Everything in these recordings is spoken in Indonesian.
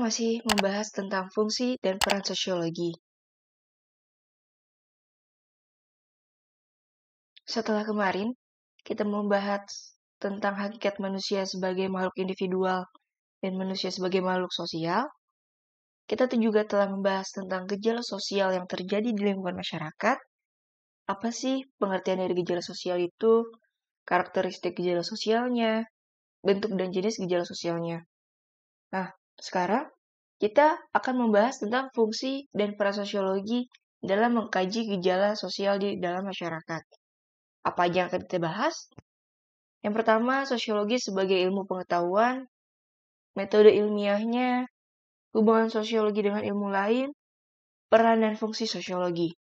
masih membahas tentang fungsi dan peran sosiologi. Setelah kemarin, kita membahas tentang hakikat manusia sebagai makhluk individual dan manusia sebagai makhluk sosial. Kita juga telah membahas tentang gejala sosial yang terjadi di lingkungan masyarakat. Apa sih pengertian dari gejala sosial itu? Karakteristik gejala sosialnya, bentuk dan jenis gejala sosialnya. Nah, sekarang kita akan membahas tentang fungsi dan peran sosiologi dalam mengkaji gejala sosial di dalam masyarakat. Apa aja yang akan kita bahas? Yang pertama, sosiologi sebagai ilmu pengetahuan, metode ilmiahnya, hubungan sosiologi dengan ilmu lain, peran dan fungsi sosiologi.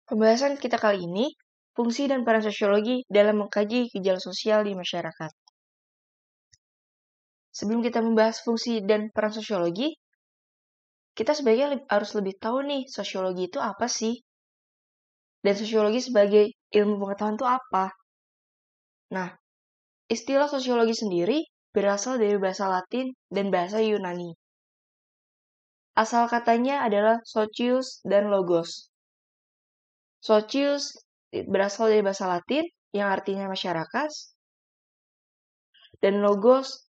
Pembahasan kita kali ini, fungsi dan peran sosiologi dalam mengkaji gejala sosial di masyarakat. Sebelum kita membahas fungsi dan peran sosiologi, kita sebenarnya harus lebih tahu nih, sosiologi itu apa sih? Dan sosiologi sebagai ilmu pengetahuan itu apa? Nah, istilah sosiologi sendiri berasal dari bahasa Latin dan bahasa Yunani. Asal katanya adalah socius dan logos. Socius berasal dari bahasa Latin yang artinya masyarakat, dan logos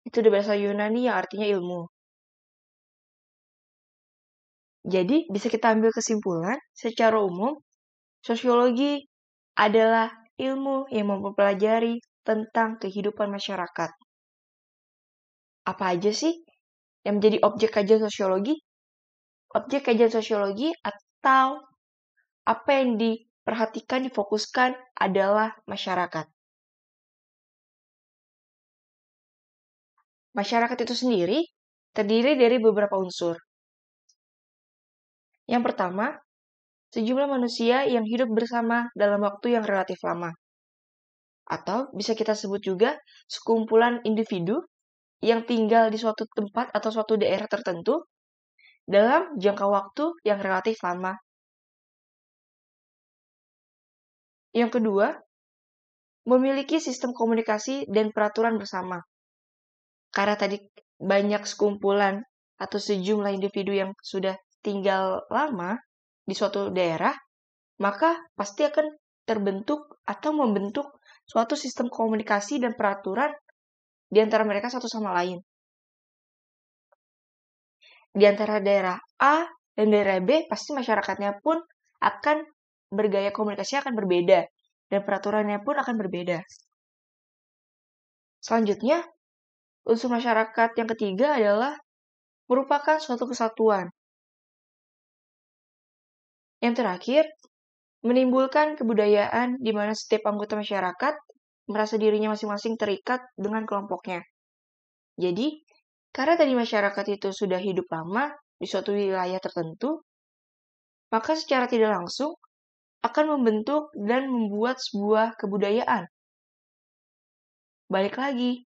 itu dari bahasa Yunani yang artinya ilmu. Jadi, bisa kita ambil kesimpulan secara umum, sosiologi adalah ilmu yang mempelajari tentang kehidupan masyarakat. Apa aja sih yang menjadi objek kajian sosiologi? Objek kajian sosiologi atau apa yang diperhatikan, difokuskan adalah masyarakat. Masyarakat itu sendiri terdiri dari beberapa unsur. Yang pertama, sejumlah manusia yang hidup bersama dalam waktu yang relatif lama. Atau bisa kita sebut juga sekumpulan individu yang tinggal di suatu tempat atau suatu daerah tertentu dalam jangka waktu yang relatif lama. Yang kedua, memiliki sistem komunikasi dan peraturan bersama. Karena tadi banyak sekumpulan atau sejumlah individu yang sudah tinggal lama di suatu daerah, maka pasti akan terbentuk atau membentuk suatu sistem komunikasi dan peraturan di antara mereka satu sama lain. Di antara daerah A dan daerah B, pasti masyarakatnya pun akan bergaya komunikasi akan berbeda, dan peraturannya pun akan berbeda. Selanjutnya, unsur masyarakat yang ketiga adalah merupakan suatu kesatuan. Yang terakhir, menimbulkan kebudayaan di mana setiap anggota masyarakat merasa dirinya masing-masing terikat dengan kelompoknya. Jadi, karena tadi masyarakat itu sudah hidup lama di suatu wilayah tertentu, maka secara tidak langsung akan membentuk dan membuat sebuah kebudayaan. Balik lagi,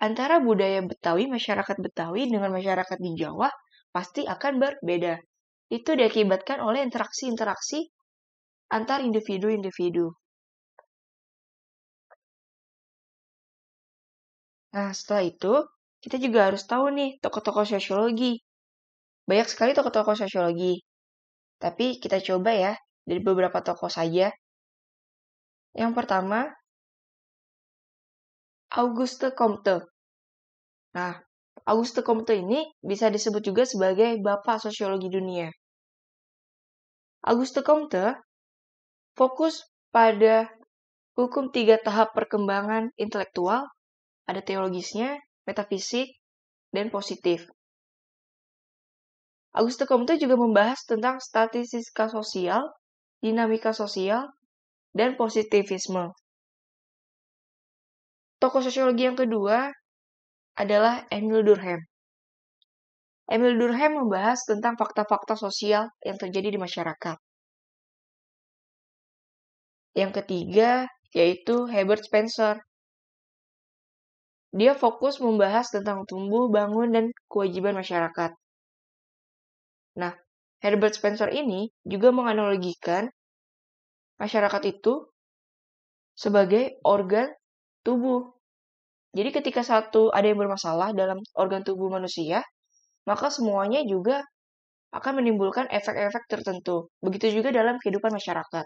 antara budaya Betawi, masyarakat Betawi dengan masyarakat di Jawa pasti akan berbeda. Itu diakibatkan oleh interaksi-interaksi antar individu-individu. Nah, setelah itu, kita juga harus tahu nih tokoh-tokoh sosiologi. Banyak sekali tokoh-tokoh sosiologi. Tapi kita coba ya, dari beberapa tokoh saja. Yang pertama, Auguste Comte. Nah, Auguste Comte ini bisa disebut juga sebagai bapak sosiologi dunia. Auguste Comte fokus pada hukum 3 tahap perkembangan intelektual, ada teologisnya, metafisik, dan positif. Auguste Comte juga membahas tentang statistika sosial, dinamika sosial, dan positivisme. Tokoh sosiologi yang kedua adalah Émile Durkheim. Émile Durkheim membahas tentang fakta-fakta sosial yang terjadi di masyarakat. Yang ketiga yaitu Herbert Spencer. Dia fokus membahas tentang tumbuh, bangun, dan kewajiban masyarakat. Nah, Herbert Spencer ini juga menganalogikan masyarakat itu sebagai organ tubuh. Jadi ketika ada yang bermasalah dalam organ tubuh manusia, maka semuanya juga akan menimbulkan efek-efek tertentu. Begitu juga dalam kehidupan masyarakat.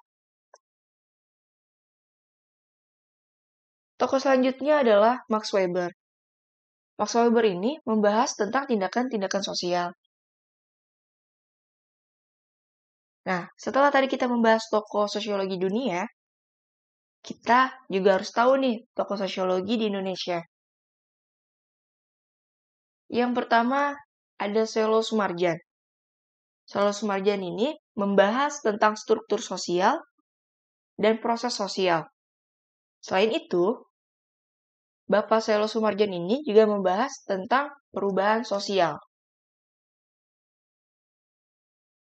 Tokoh selanjutnya adalah Max Weber. Max Weber ini membahas tentang tindakan-tindakan sosial. Nah, setelah tadi kita membahas tokoh sosiologi dunia, kita juga harus tahu nih tokoh sosiologi di Indonesia. Yang pertama ada Selo Sumarjan. Selo Sumarjan ini membahas tentang struktur sosial dan proses sosial. Selain itu, Bapak Selo Sumarjan ini juga membahas tentang perubahan sosial.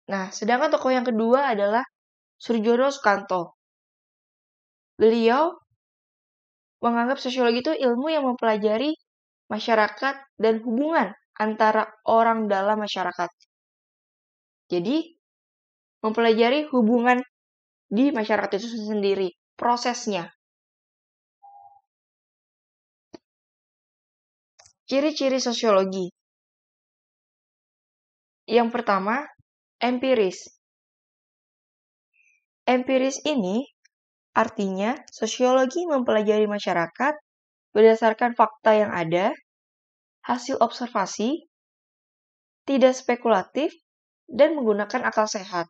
Nah, sedangkan tokoh yang kedua adalah Surjono Sukanto. Beliau menganggap sosiologi itu ilmu yang mempelajari masyarakat dan hubungan antara orang dalam masyarakat. Jadi, mempelajari hubungan di masyarakat itu sendiri, prosesnya. Ciri-ciri sosiologi. Yang pertama, empiris. Empiris ini artinya sosiologi mempelajari masyarakat berdasarkan fakta yang ada, hasil observasi, tidak spekulatif, dan menggunakan akal sehat.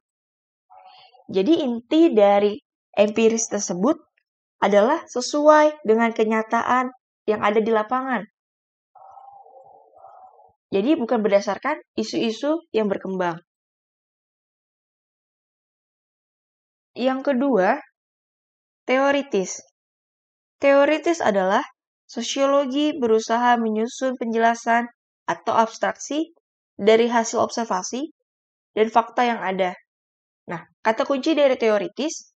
Jadi inti dari empiris tersebut adalah sesuai dengan kenyataan yang ada di lapangan. Jadi bukan berdasarkan isu-isu yang berkembang. Yang kedua, teoritis. Teoritis adalah sosiologi berusaha menyusun penjelasan atau abstraksi dari hasil observasi dan fakta yang ada. Nah, kata kunci dari teoritis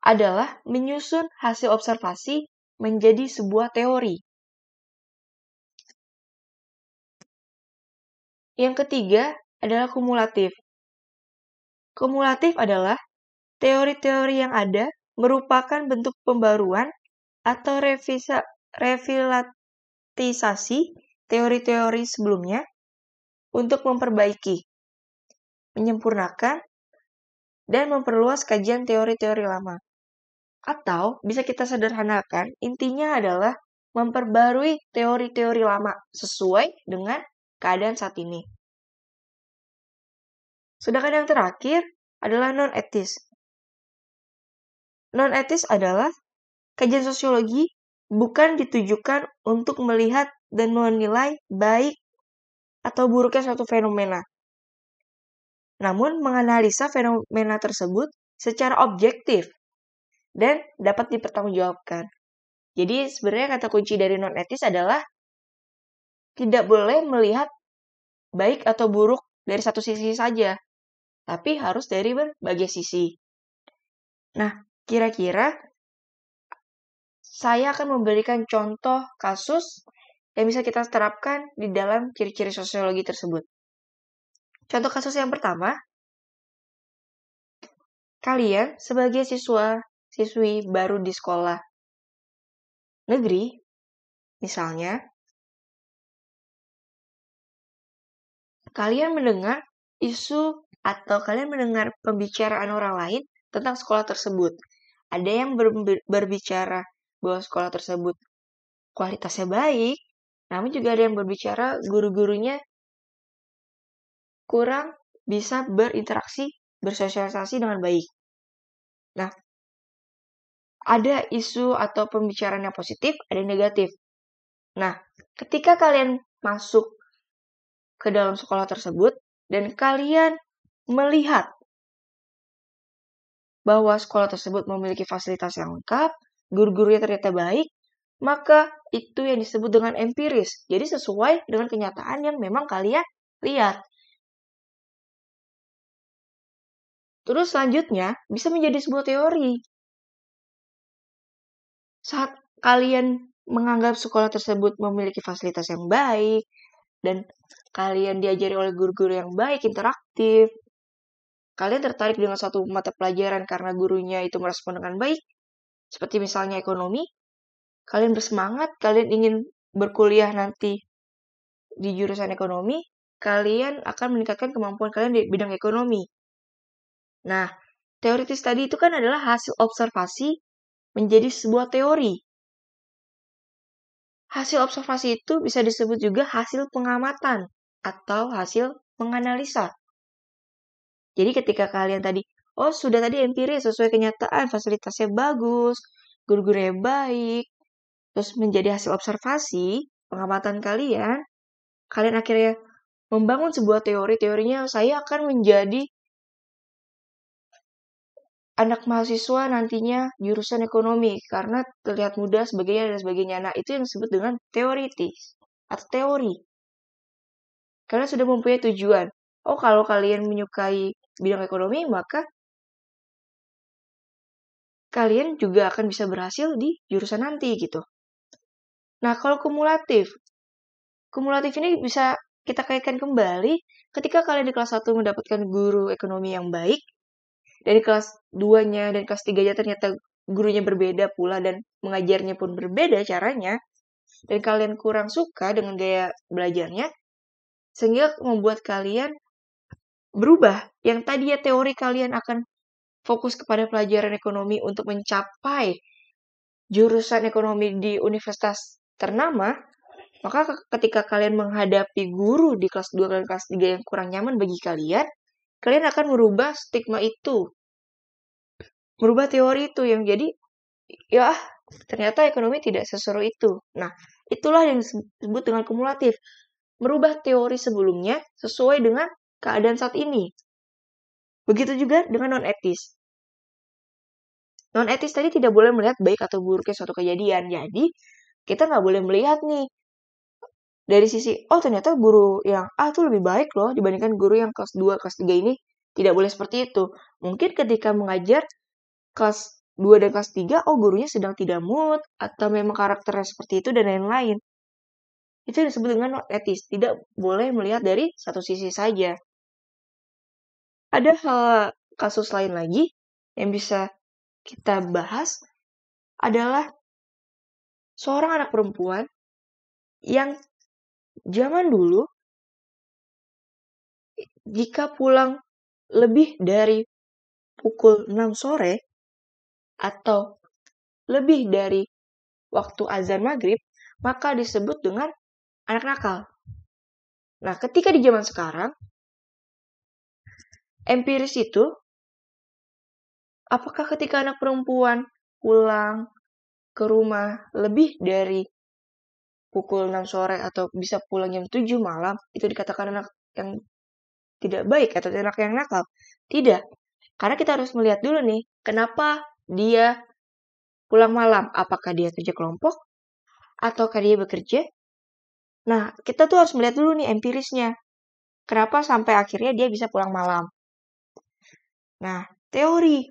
adalah menyusun hasil observasi menjadi sebuah teori. Yang ketiga adalah kumulatif. Kumulatif adalah teori-teori yang ada merupakan bentuk pembaruan atau revitalisasi teori-teori sebelumnya untuk memperbaiki, menyempurnakan, dan memperluas kajian teori-teori lama. Atau bisa kita sederhanakan, intinya adalah memperbarui teori-teori lama sesuai dengan keadaan saat ini. Sedangkan yang terakhir adalah non-etis. Non-etis adalah kajian sosiologi bukan ditujukan untuk melihat dan menilai baik atau buruknya suatu fenomena, namun menganalisa fenomena tersebut secara objektif dan dapat dipertanggungjawabkan. Jadi sebenarnya kata kunci dari non-etis adalah tidak boleh melihat baik atau buruk dari satu sisi saja, tapi harus dari berbagai sisi. Nah, kira-kira saya akan memberikan contoh kasus yang bisa kita terapkan di dalam ciri-ciri sosiologi tersebut. Contoh kasus yang pertama, kalian sebagai siswa-siswi baru di sekolah negeri, misalnya, kalian mendengar isu atau kalian mendengar pembicaraan orang lain tentang sekolah tersebut. Ada yang berbicara bahwa sekolah tersebut kualitasnya baik, namun juga ada yang berbicara guru-gurunya kurang bisa berinteraksi, bersosialisasi dengan baik. Nah, ada isu atau pembicaraan yang positif, ada yang negatif. Nah, ketika kalian masuk ke dalam sekolah tersebut dan kalian melihat bahwa sekolah tersebut memiliki fasilitas yang lengkap, guru-gurunya ternyata baik, maka itu yang disebut dengan empiris. Jadi sesuai dengan kenyataan yang memang kalian lihat. Terus selanjutnya bisa menjadi sebuah teori. Saat kalian menganggap sekolah tersebut memiliki fasilitas yang baik, dan kalian diajari oleh guru-guru yang baik, interaktif, kalian tertarik dengan suatu mata pelajaran karena gurunya itu merespon dengan baik, seperti misalnya ekonomi, kalian bersemangat, kalian ingin berkuliah nanti di jurusan ekonomi, kalian akan meningkatkan kemampuan kalian di bidang ekonomi. Nah, teoritis tadi itu kan adalah hasil observasi menjadi sebuah teori. Hasil observasi itu bisa disebut juga hasil pengamatan atau hasil menganalisa. Jadi ketika kalian tadi, sudah tadi empiris sesuai kenyataan, fasilitasnya bagus, guru-gurunya baik, terus menjadi hasil observasi, pengamatan kalian akhirnya membangun sebuah teorinya saya akan menjadi anak mahasiswa nantinya jurusan ekonomi karena terlihat mudah sebagainya dan sebagainya. Nah, itu yang disebut dengan teoritis atau teori. Kalian sudah mempunyai tujuan. Kalau kalian menyukai bidang ekonomi, maka kalian juga akan bisa berhasil di jurusan nanti gitu. Nah, kalau kumulatif ini bisa kita kaitkan kembali ketika kalian di kelas 1 mendapatkan guru ekonomi yang baik, dari kelas 2-nya dan kelas 3-nya ternyata gurunya berbeda pula dan mengajarnya pun berbeda caranya, dan kalian kurang suka dengan gaya belajarnya, sehingga membuat kalian berubah. Yang tadinya teori kalian akan fokus kepada pelajaran ekonomi untuk mencapai jurusan ekonomi di universitas ternama, maka ketika kalian menghadapi guru di kelas 2 dan kelas 3 yang kurang nyaman bagi kalian akan merubah stigma itu. Merubah teori itu yang jadi, ternyata ekonomi tidak seseru itu. Nah, itulah yang disebut dengan kumulatif. Merubah teori sebelumnya sesuai dengan keadaan saat ini. Begitu juga dengan non-etis. Non-etis tadi tidak boleh melihat baik atau buruknya suatu kejadian. Jadi, kita nggak boleh melihat nih dari sisi, ternyata guru yang A itu lebih baik loh dibandingkan guru yang kelas 2, kelas 3 ini. Tidak boleh seperti itu. Mungkin ketika mengajar kelas 2 dan kelas 3, gurunya sedang tidak mood, atau memang karakternya seperti itu, dan lain-lain. Itu disebut dengan non-etis. Tidak boleh melihat dari satu sisi saja. Ada kasus lain lagi yang bisa kita bahas adalah seorang anak perempuan yang zaman dulu jika pulang lebih dari pukul 6 sore atau lebih dari waktu azan maghrib, maka disebut dengan anak nakal. Nah, ketika di zaman sekarang, empiris itu, apakah ketika anak perempuan pulang ke rumah lebih dari pukul 6 sore atau bisa pulang jam 7 malam, itu dikatakan anak yang tidak baik atau anak yang nakal? Tidak. Karena kita harus melihat dulu nih, kenapa dia pulang malam? Apakah dia kerja kelompok? Ataukah dia bekerja? Nah, kita tuh harus melihat dulu nih empirisnya. Kenapa sampai akhirnya dia bisa pulang malam? Nah, teori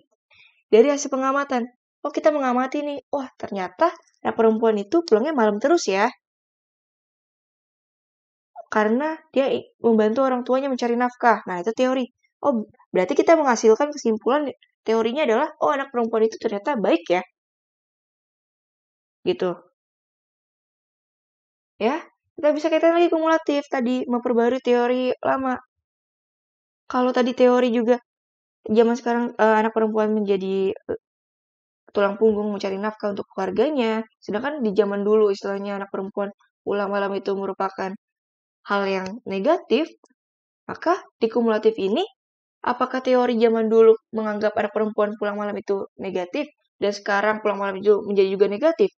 dari hasil pengamatan. Kita mengamati nih, ternyata anak perempuan itu pulangnya malam terus ya. Karena dia membantu orang tuanya mencari nafkah. Nah, itu teori. Berarti kita menghasilkan kesimpulan teorinya adalah, anak perempuan itu ternyata baik ya. Gitu. Ya, kita bisa kaitan lagi kumulatif tadi, memperbarui teori lama. Kalau tadi teori juga, zaman sekarang anak perempuan menjadi tulang punggung mencari nafkah untuk keluarganya. Sedangkan di zaman dulu istilahnya anak perempuan pulang malam itu merupakan hal yang negatif, maka di kumulatif ini, apakah teori zaman dulu menganggap anak perempuan pulang malam itu negatif, dan sekarang pulang malam itu menjadi juga negatif?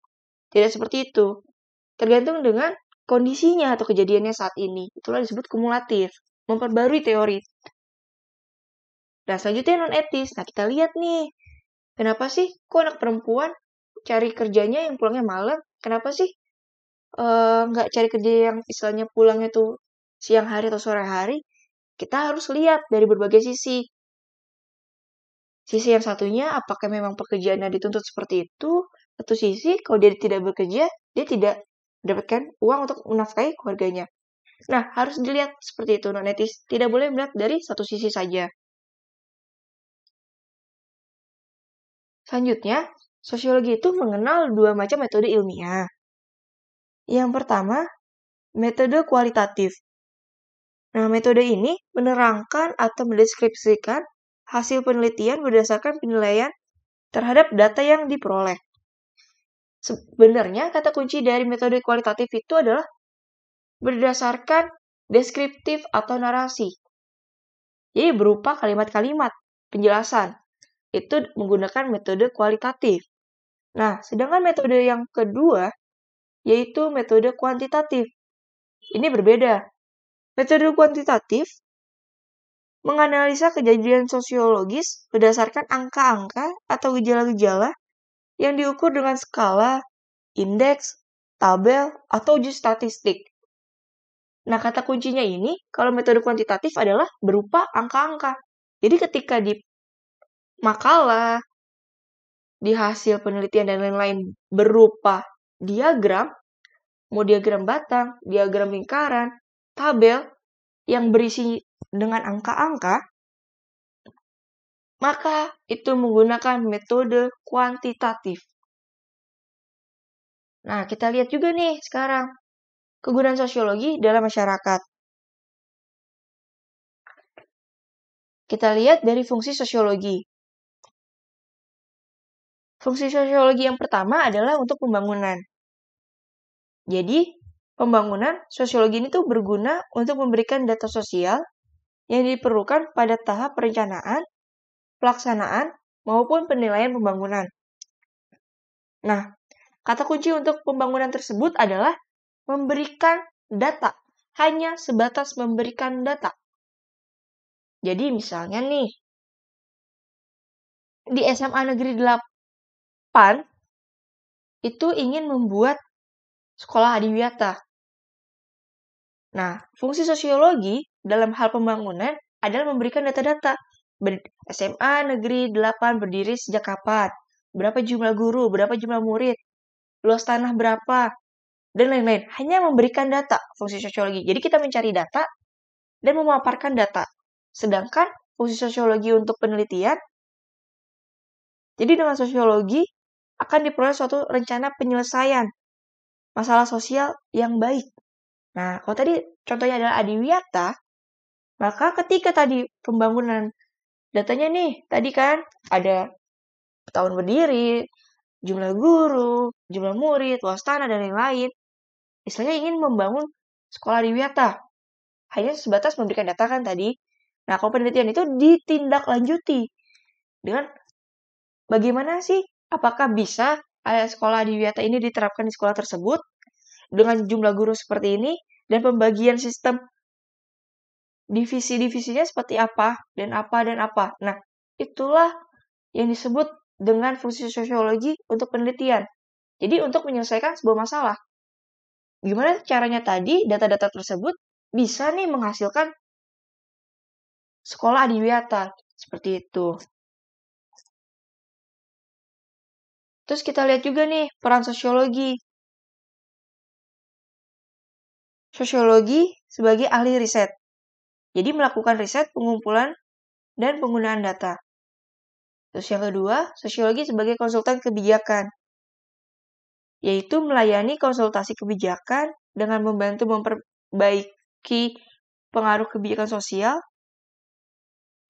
Tidak seperti itu. Tergantung dengan kondisinya atau kejadiannya saat ini. Itulah disebut kumulatif, memperbarui teori. Nah, selanjutnya non-etis. Nah, kita lihat nih, kenapa sih kok anak perempuan cari kerjanya yang pulangnya malam? Kenapa sih nggak cari kerja yang istilahnya pulangnya tuh siang hari atau sore hari? Kita harus lihat dari berbagai sisi. Sisi yang satunya, apakah memang pekerjaannya dituntut seperti itu? satu sisi, kalau dia tidak bekerja, dia tidak mendapatkan uang untuk menafkahi keluarganya. Nah, harus dilihat seperti itu, non-etis. Tidak boleh melihat dari satu sisi saja. Selanjutnya, sosiologi itu mengenal dua macam metode ilmiah. Yang pertama, metode kualitatif. Nah, metode ini menerangkan atau mendeskripsikan hasil penelitian berdasarkan penilaian terhadap data yang diperoleh. Sebenarnya, kata kunci dari metode kualitatif itu adalah berdasarkan deskriptif atau narasi. Jadi berupa kalimat-kalimat penjelasan. Itu menggunakan metode kualitatif. Nah, sedangkan metode yang kedua yaitu metode kuantitatif. Ini berbeda. Metode kuantitatif menganalisa kejadian sosiologis berdasarkan angka-angka atau gejala-gejala yang diukur dengan skala, indeks, tabel, atau uji statistik. Nah, kata kuncinya ini, kalau metode kuantitatif adalah berupa angka-angka. Jadi ketika di makalah, di hasil penelitian dan lain-lain berupa diagram, mau diagram batang, diagram lingkaran, tabel yang berisi dengan angka-angka, maka itu menggunakan metode kuantitatif. Nah, kita lihat juga nih sekarang kegunaan sosiologi dalam masyarakat. Kita lihat dari fungsi sosiologi. Fungsi sosiologi yang pertama adalah untuk pembangunan. Jadi, pembangunan sosiologi ini tuh berguna untuk memberikan data sosial yang diperlukan pada tahap perencanaan, pelaksanaan, maupun penilaian pembangunan. Nah, kata kunci untuk pembangunan tersebut adalah memberikan data. Hanya sebatas memberikan data. Jadi misalnya nih, di SMA Negeri 8, itu ingin membuat sekolah adiwiyata. Nah, fungsi sosiologi dalam hal pembangunan adalah memberikan data-data. SMA Negeri 8 berdiri sejak kapan? Berapa jumlah guru? Berapa jumlah murid? Luas tanah berapa? Dan lain-lain. Hanya memberikan data, fungsi sosiologi. Jadi kita mencari data dan memaparkan data. Sedangkan fungsi sosiologi untuk penelitian, jadi dengan sosiologi akan diperoleh suatu rencana penyelesaian masalah sosial yang baik. Nah, kalau tadi contohnya adalah adiwiyata, maka ketika tadi pembangunan datanya nih, tadi kan ada tahun berdiri, jumlah guru, jumlah murid, luas tanah, dan lain-lain. Istilahnya ingin membangun sekolah adiwiyata. Hanya sebatas memberikan data kan tadi. Nah, kalau penelitian itu ditindaklanjuti dengan bagaimana sih? Apakah bisa sekolah adiwiyata ini diterapkan di sekolah tersebut dengan jumlah guru seperti ini dan pembagian sistem divisi-divisinya seperti apa dan apa dan apa. Nah, itulah yang disebut dengan fungsi sosiologi untuk penelitian. Jadi untuk menyelesaikan sebuah masalah. Gimana caranya tadi data-data tersebut bisa nih menghasilkan sekolah adiwiyata seperti itu. Terus kita lihat juga nih peran sosiologi. Sosiologi sebagai ahli riset. Jadi melakukan riset, pengumpulan, dan penggunaan data. Terus yang kedua, sosiologi sebagai konsultan kebijakan. Yaitu melayani konsultasi kebijakan dengan membantu memperbaiki pengaruh kebijakan sosial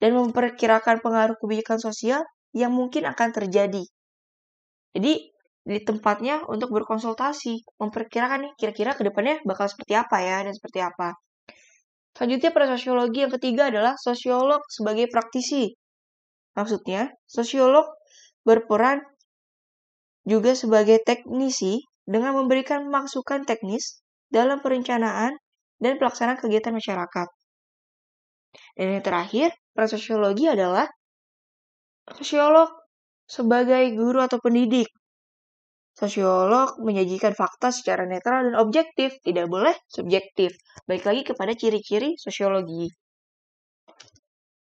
dan memperkirakan pengaruh kebijakan sosial yang mungkin akan terjadi. Jadi, di tempatnya untuk berkonsultasi, memperkirakan nih kira-kira ke depannya bakal seperti apa ya dan seperti apa. Selanjutnya pada sosiologi yang ketiga adalah sosiolog sebagai praktisi. Maksudnya, sosiolog berperan juga sebagai teknisi dengan memberikan masukan teknis dalam perencanaan dan pelaksanaan kegiatan masyarakat. Dan yang terakhir, peran sosiologi adalah sosiolog sebagai guru atau pendidik. Sosiolog menyajikan fakta secara netral dan objektif, tidak boleh subjektif. Balik lagi kepada ciri-ciri sosiologi.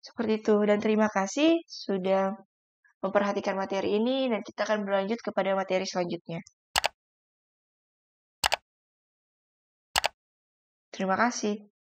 Seperti itu, dan terima kasih sudah memperhatikan materi ini dan kita akan berlanjut kepada materi selanjutnya. Terima kasih.